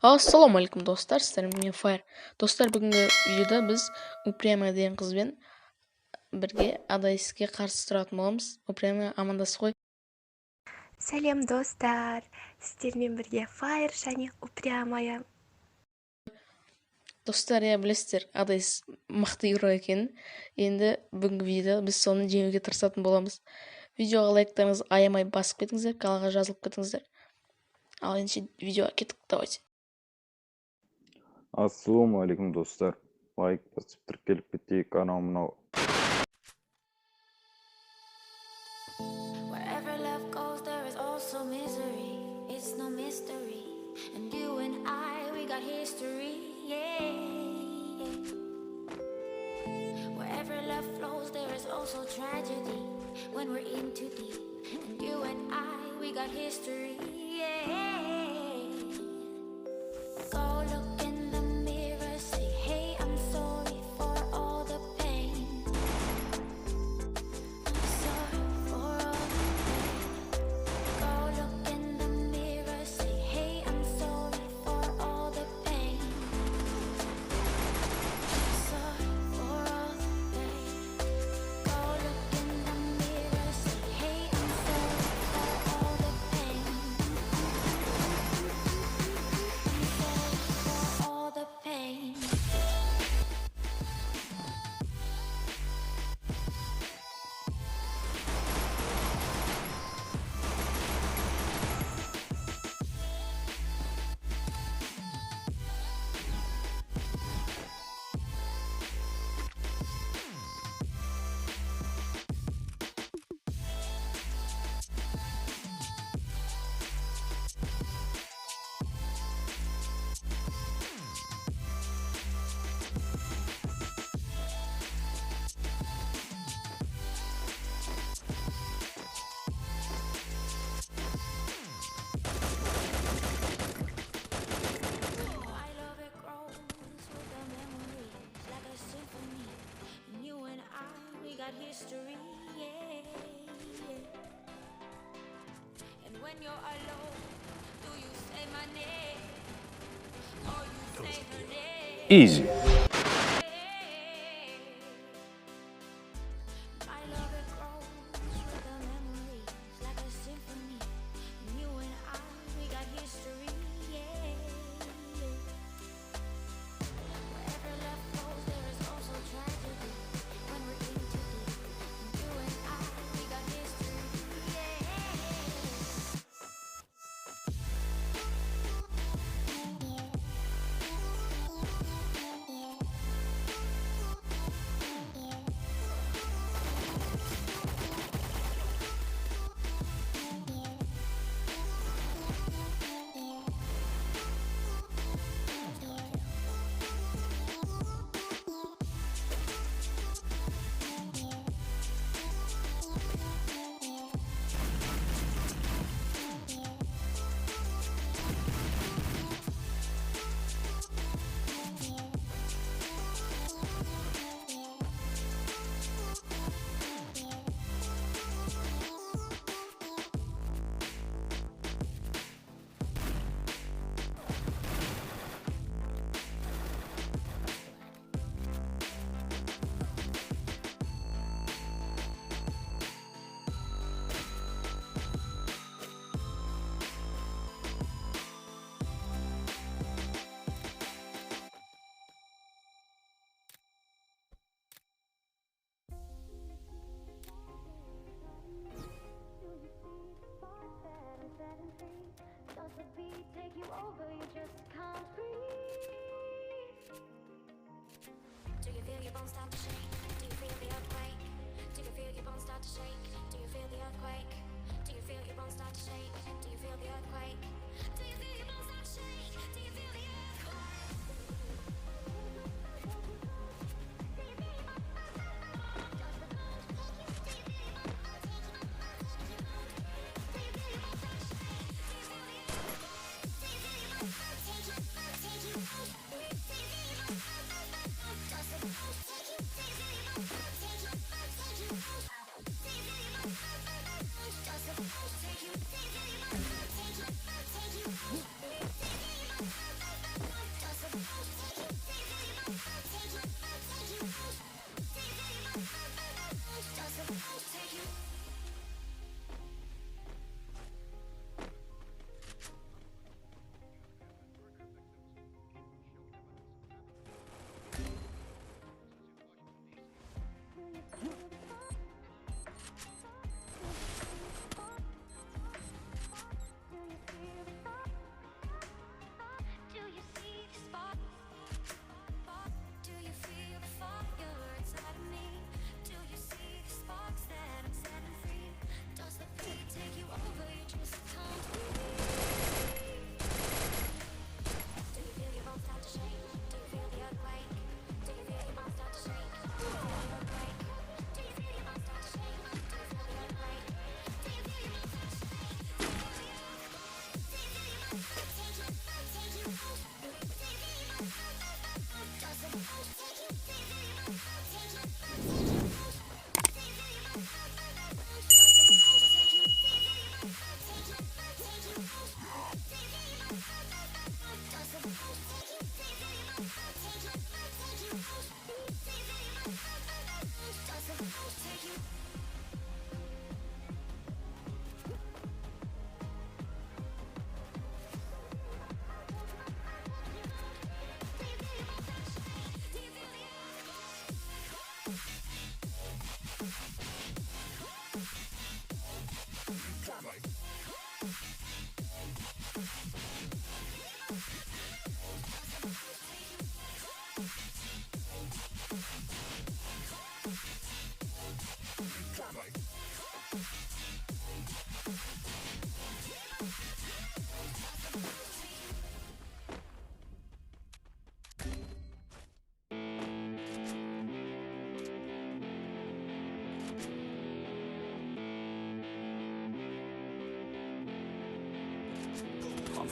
Assalomu alaykum do'stlar, sizlar men Fire. Do'stlar, bugungi videoda biz Uprema degan qiz bilan birga Adaisga qarshi turadigan bo'lamiz. Uprema amandasi qo'y. Салем, достар! Сіздермен бірге Fire және Упрямая. Do'stlar, ya bilasizlar, Adais maqta yuro ekan. Endi bugungi videoda biz soni jengga tirsatib bo'lamiz. Videoga like'larınızı ayamay basib ketingizlar, kanalga yozilib ketingizlar. Al endi videoga ketdik, давайте. Assalomu alaykum do'stlar. Like bosib kelib ketdik kanalimga. Wherever love goes, there is also misery. It's no mystery. And you and I, we got history. Yeah. Wherever love flows, there is also tragedy. When we're in too deep. And you and I, we got history. Yeah. Go look in the mirror, say, hey, I'm sorry for all the pain. I'm sorry for all the pain. Go look in the mirror, say, hey, I'm sorry for all the pain. I'm sorry for all the pain. Go look in the mirror, say, hey, I'm sorry for all the pain. For all the pain. I love it grows with the memories like a symphony. And you and I, we got history, yeah. And when you're alone, do you say my name or you say her name? Easy. I love it grows with the memories like a symphony. And you and I, we got history, yeah. Wherever love goes, there is also tragedy. When we're in too deep, and you and I, we got history, yeah. Does the beat take you over? You just can't breathe. Do you feel your bones start to shake? Do you feel the earthquake? Do you feel your bones start to shake? Do you feel the earthquake? Do you feel your bones start to shake? Do you feel the earthquake? Do you feel your bones start to shake? Do you feel the earthquake? Take you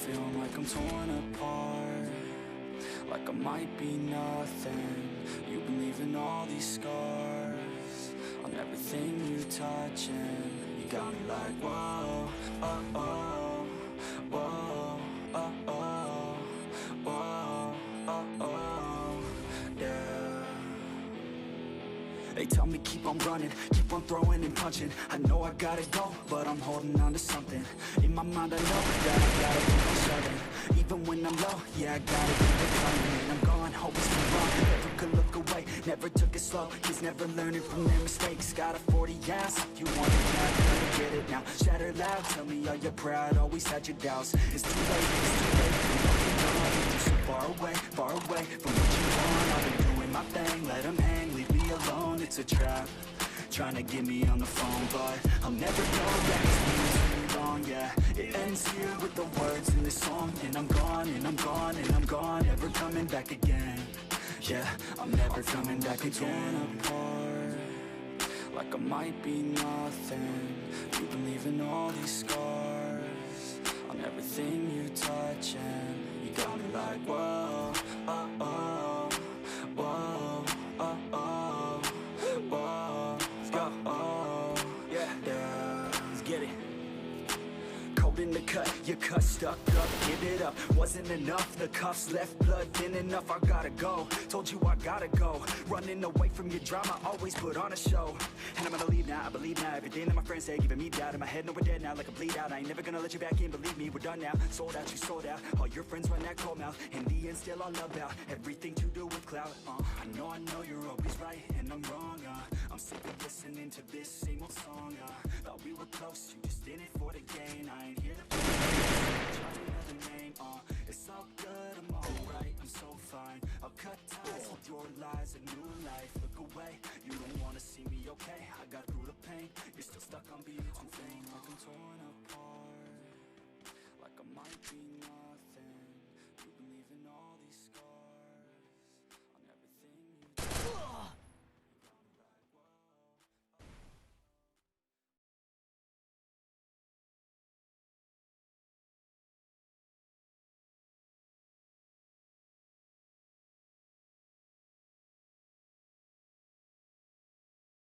feeling like I'm torn apart, like I might be nothing. You've been leaving all these scars on everything you touch, and you got me like whoa, oh, oh, whoa, oh, oh, whoa, oh, oh, yeah. They tell me keep on running, keep on throwing and punching. I know I gotta go, but I'm holding on to something. In my mind I know that I gotta keep on shoving. Even when I'm low, yeah, I gotta keep it coming. And I'm gone, hope it's too wrong. Never could look away, never took it slow. Kids never learning from their mistakes. Got a 40 ass, you want it now, gonna get it now. Shatter loud, tell me are you proud, always had your doubts. It's too late, you're so far away from what you want. I've been doing my thing, let them hang, leave me alone. It's a trap, trying to get me on the phone, but I'll never go back. It's wrong, yeah. It ends here with the words in this song, and I'm gone, and I'm gone, and I'm gone, never coming back again. Yeah, I'm never coming back again. Apart, like I might be nothing. You've been leaving all these scars on everything you touch, and you got me like whoa, oh, oh, whoa, oh, oh, whoa, oh, yeah, yeah, let's get it. Cold in the cut, your cut stuck up, give it up. Wasn't enough, the cuffs left blood thin enough. I gotta go, told you I gotta go. Running away from your drama, always put on a show. And I'm gonna leave now, I believe now. Everything that my friends say, giving me doubt. In my head, no, we're dead now, like a bleed out. I ain't never gonna let you back in, believe me, we're done now. Sold out, you sold out. All your friends run that cold mouth. In the end, still all about everything to do with clout. I know you're always right, and I'm wrong. I'm sick of listening to this same old song. Thought we were close, you just in it for the gain. I ain't here to play, try another name. It's all good, I'm alright, I'm so fine. I'll cut ties with your lies, a new life. Look away, you don't wanna see me okay. I got through the pain, you're still stuck on being